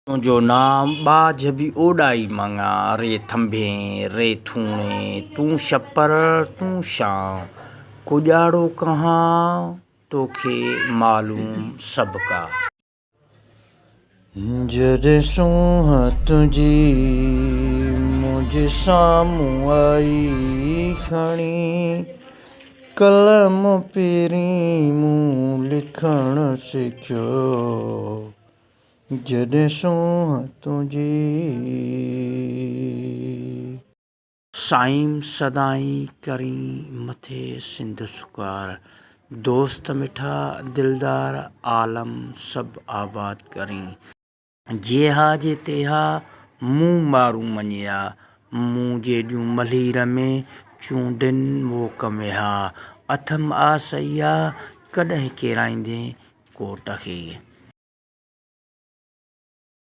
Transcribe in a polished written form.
तुझो नाम बाज भी ओडाई मंगा रे थंभे रे थूणे तू छप्पर तू शां कुजाड़ो कहाँ तोखे मालूम सबका। जॾहिं सूंहं तुंहिंजी मुंहिंजे साम्हूं आई खणी कलम पहिरीं मूं लिखणु सिखियो। जॾहिं सूंहं तुंहिंजी साईं सदाईं करी मथे सिंध सुकार दोस्त मिठा दिलदार आलम सभु आबाद करी जेहा जे तेहा मूं मारू मञिया मूं जेॾियूं मलीर में चूंडिन मोक में हा अथम आ सैया कॾहिं केराईंदे कोट खे।